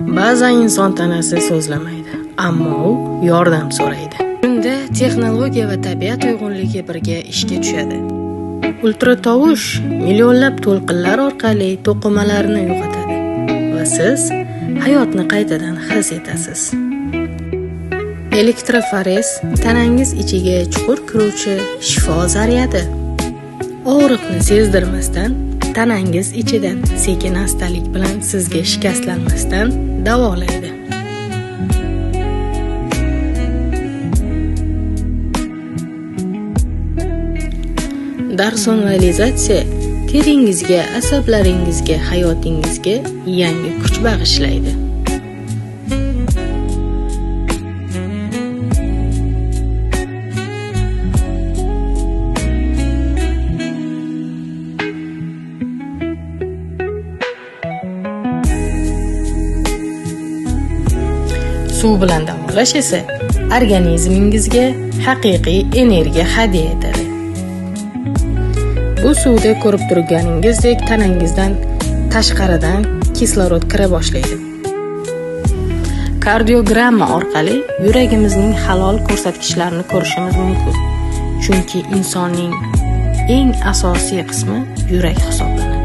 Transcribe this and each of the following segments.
Ba'zan inson tanasi so'zlamaydi, ammo u yordam so'raydi. Shunda texnologiya va tabiat uyg'unligi birga ishga tushadi. Ultratovush millionlab to'lqinlar orqali to'qimalarni uyg'otadi va siz hayotni qaytadan his etasiz. Elektroforez tanangiz ichiga chuqur kiruvchi shifo zaryadi. Og'riqni sezdirmasdan, tanangiz ichidan sekin-astalik bilan sizga shikastlanmasdan davolaydi. Depersonalizatsiya teringizga, asablaringizga, hayotingizga yangi kuch bag'ishlaydi. Suv bilan davolash esa organizmingizga haqiqiy energiya hadya etadi. Bu suvda ko'rib turganingizdek tanangizdan tashqaridan kislorod kira boshlaydi. Kardiogramma orqali yuragimizning halol ko'rsatkichlarini ko'rishimiz mumkin. Chunki insonning eng asosiy qismi yurak hisoblanadi.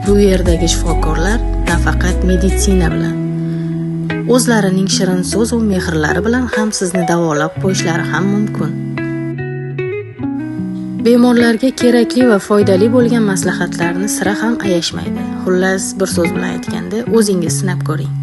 Bu yerdagi shifokorlar nafaqat meditsina bilan, o'zlarining shirin so'z va mehrlari bilan ham sizni davolab qo'yishlari ham mumkin. Bemorlarga kerakli va foydali bo'lgan maslahatlarni sira ham ayashmaydi. Xullas, bir so'z bilan aytganda, o'zingiz sinab ko'ring.